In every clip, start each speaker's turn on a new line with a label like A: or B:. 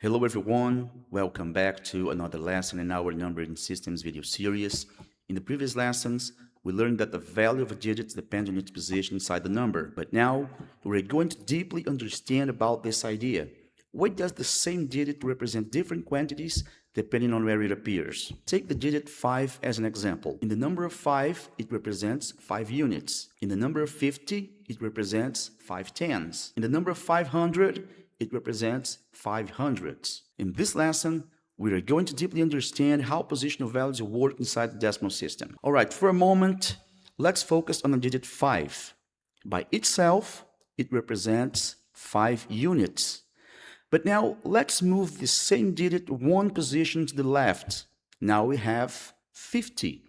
A: Hello everyone, welcome back to another lesson in our numbering systems video series. In the previous lessons, we learned that the value of a digit depends on its position inside the number, but now we're going to deeply understand about this idea. Why does the same digit represent different quantities depending on where it appears? Take the digit 5 as an example. In the number of 5, it represents 5 units. In the number of 50, it represents 5 tens. In the number of 500, it represents 5 hundredths. In this lesson, we are going to deeply understand how positional values work inside the decimal system. All right, for a moment, let's focus on the digit 5. By itself, it represents 5 units. But now, let's move the same digit one position to the left. Now we have 50.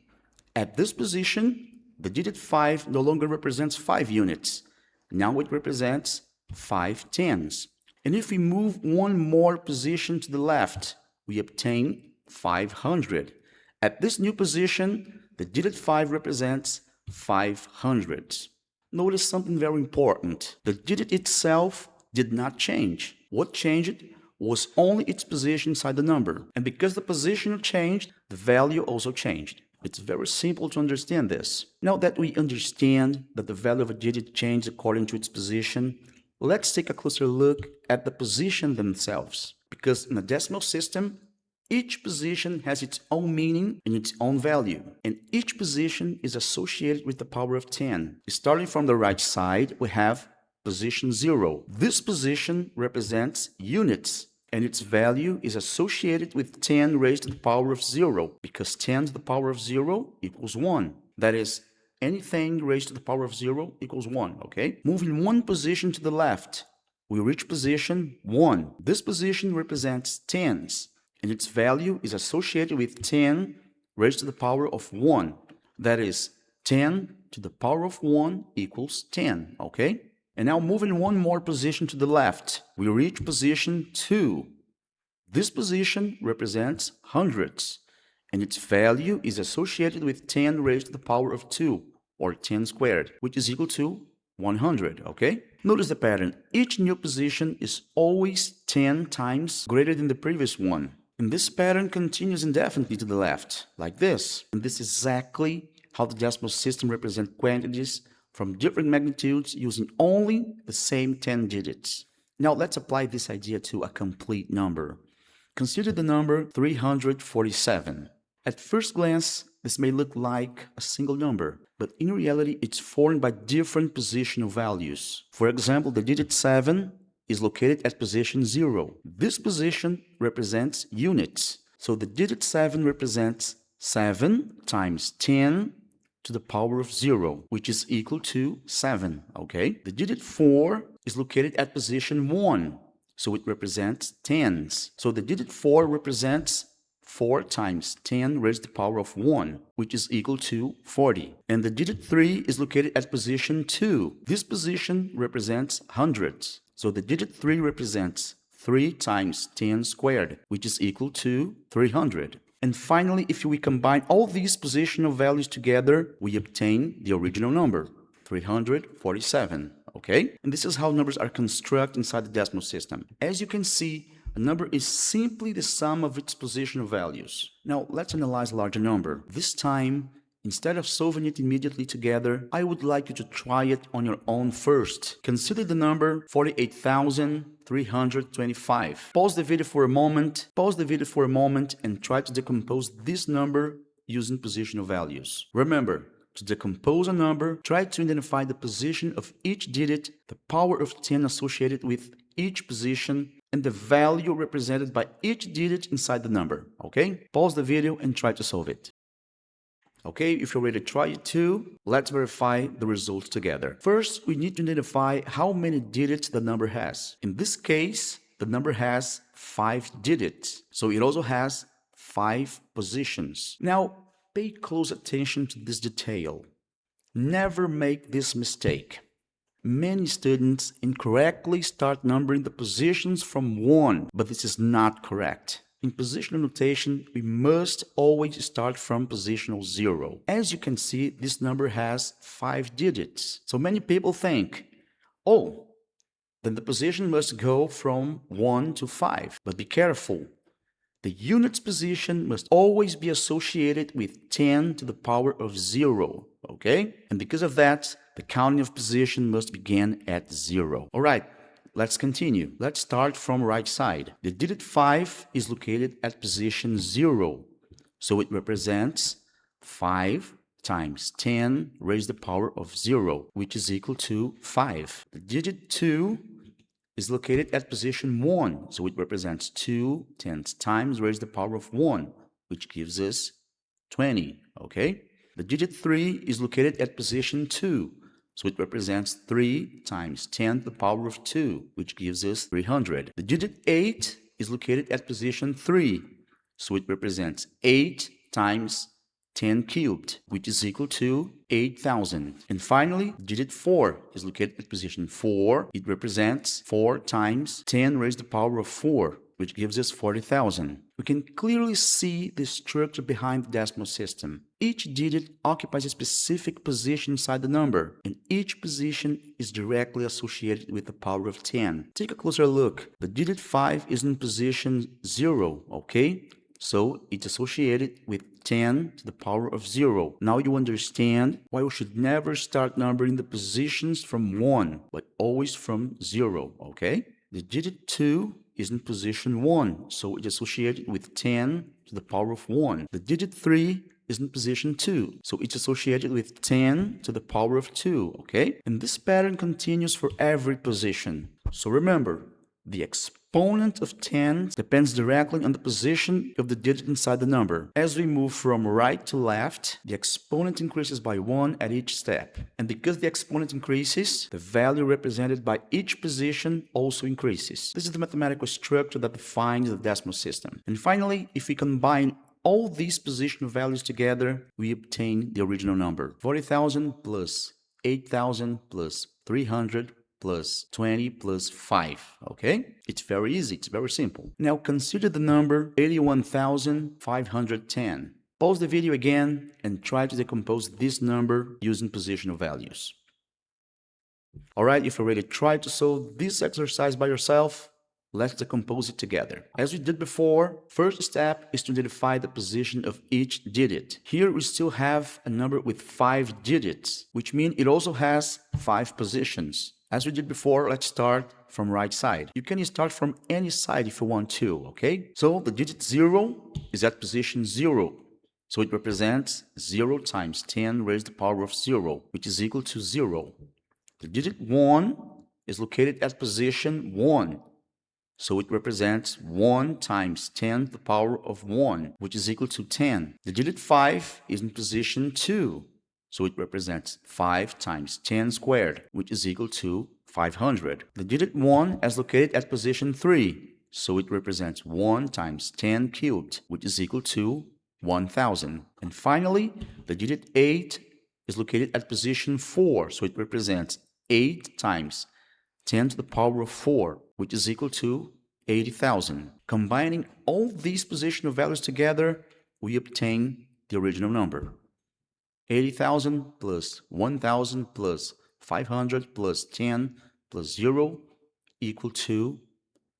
A: At this position, the digit 5 no longer represents 5 units. Now it represents 5 tens. And if we move one more position to the left, we obtain 500. At this new position, the digit 5 represents 500. Notice something very important. The digit itself did not change. What changed was only its position inside the number. And because the position changed, the value also changed. It's very simple to understand this. Now that we understand that the value of a digit changes according to its position, let's take a closer look at the position themselves. Because in a decimal system, each position has its own meaning and its own value. And each position is associated with the power of 10. Starting from the right side, we have position 0. This position represents units, and its value is associated with 10 raised to the power of 0, because 10 to the power of 0 equals 1. That is, anything raised to the power of 0 equals 1, okay? Moving one position to the left, we reach position 1. This position represents tens, and its value is associated with 10 raised to the power of 1. That is, 10 to the power of 1 equals 10, okay? And now moving one more position to the left, we reach position 2. This position represents hundredths, and its value is associated with 10 raised to the power of 2, or 10 squared, which is equal to 100, okay? Notice the pattern. Each new position is always 10 times greater than the previous one. And this pattern continues indefinitely to the left, like this. And this is exactly how the decimal system represents quantities from different magnitudes using only the same 10 digits. Now let's apply this idea to a complete number. Consider the number 347. At first glance, this may look like a single number, but in reality, it's formed by different positional values. For example, the digit 7 is located at position 0. This position represents units. So the digit 7 represents 7 times 10 to the power of 0, which is equal to 7, okay? The digit 4 is located at position 1, so it represents tens. So the digit 4 represents 4 times 10 raised to the power of 1, which is equal to 40. And the digit 3 is located at position 2. This position represents hundreds. So the digit 3 represents 3 times 10 squared, which is equal to 300. And finally, if we combine all these positional values together, we obtain the original number, 347, okay? And this is how numbers are constructed inside the decimal system. As you can see, a number is simply the sum of its positional values. Now, let's analyze a larger number. This time, instead of solving it immediately together, I would like you to try it on your own first. Consider the number 48,325. Pause the video for a moment, and try to decompose this number using positional values. Remember, to decompose a number, try to identify the position of each digit, the power of 10 associated with each position, and the value represented by each digit inside the number, okay? Pause the video and try to solve it. Okay, if you're ready to try it too, let's verify the results together. First, we need to identify how many digits the number has. In this case, the number has 5 digits, so it also has 5 positions. Now, pay close attention to this detail. Never make this mistake. Many students incorrectly start numbering the positions from 1, but this is not correct. In positional notation, we must always start from positional 0. As you can see, this number has 5 digits. So many people think, oh, then the position must go from 1 to 5. But be careful. The unit's position must always be associated with 10 to the power of 0, okay? And because of that, the counting of position must begin at 0. All right, let's continue. Let's start from right side. The digit 5 is located at position 0, so it represents 5 times 10 raised to the power of 0, which is equal to 5. The digit 2 is located at position 1, so it represents 2 tenths times raised to the power of 1, which gives us 20, okay? The digit 3 is located at position 2, so it represents 3 times 10 to the power of 2, which gives us 300. The digit 8 is located at position 3, so it represents 8 times 10 cubed, which is equal to 8,000. And finally, digit 4 is located at position 4. It represents 4 times 10 raised to the power of 4, which gives us 40,000. We can clearly see the structure behind the decimal system. Each digit occupies a specific position inside the number, and each position is directly associated with the power of 10. Take a closer look. The digit 5 is in position 0, okay? So it's associated with 10 to the power of 0. Now you understand why we should never start numbering the positions from 1, but always from 0, okay? The digit 2 is in position 1, so it's associated with 10 to the power of 1. The digit 3 is in position 2, so it's associated with 10 to the power of 2, okay? And this pattern continues for every position. So remember, the exponent of 10 depends directly on the position of the digit inside the number. As we move from right to left, the exponent increases by 1 at each step. And because the exponent increases, the value represented by each position also increases. This is the mathematical structure that defines the decimal system. And finally, if we combine all these positional values together, we obtain the original number. 40,000 plus 8,000 plus 300 plus 20 plus 5, okay? It's very easy, it's very simple. Now consider the number 81,510. Pause the video again and try to decompose this number using positional values. Alright, if you already tried to solve this exercise by yourself, let's decompose it together. As we did before, first step is to identify the position of each digit. Here we still have a number with 5 digits, which means it also has 5 positions. As we did before, let's start from right side. You can start from any side if you want to, okay? So the digit 0 is at position 0. So it represents 0 times 10 raised to the power of 0, which is equal to 0. The digit 1 is located at position 1. So it represents 1 times 10 to the power of 1, which is equal to 10. The digit 5 is in position 2. So it represents 5 times 10 squared, which is equal to 500. The digit 1 is located at position 3. So it represents 1 times 10 cubed, which is equal to 1,000. And finally, the digit 8 is located at position 4. So it represents 8 times 10 to the power of 4, which is equal to 80,000. Combining all these positional values together, we obtain the original number. 80,000 plus 1,000 plus 500 plus 10 plus 0 equal to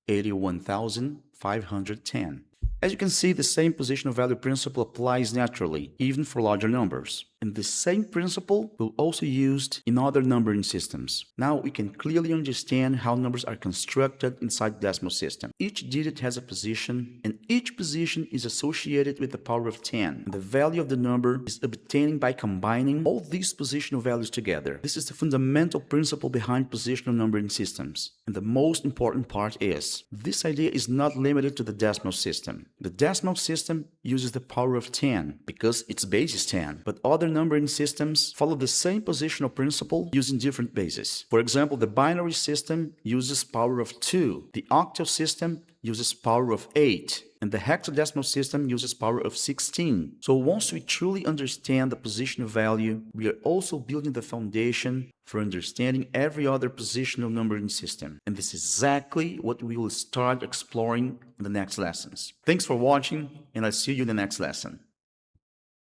A: 81,510. As you can see, the same positional value principle applies naturally, even for larger numbers. And the same principle will also be used in other numbering systems. Now we can clearly understand how numbers are constructed inside the decimal system. Each digit has a position, and each position is associated with the power of 10. And the value of the number is obtained by combining all these positional values together. This is the fundamental principle behind positional numbering systems. And the most important part is, this idea is not limited to the decimal system. The decimal system uses the power of 10 because its base is 10, but other numbering systems follow the same positional principle using different bases. For example, the binary system uses power of 2, the octal system uses power of 8, and the hexadecimal system uses power of 16. So once we truly understand the positional value, we are also building the foundation for understanding every other positional numbering system. And this is exactly what we will start exploring in the next lessons. Thanks for watching, and I'll see you in the next lesson.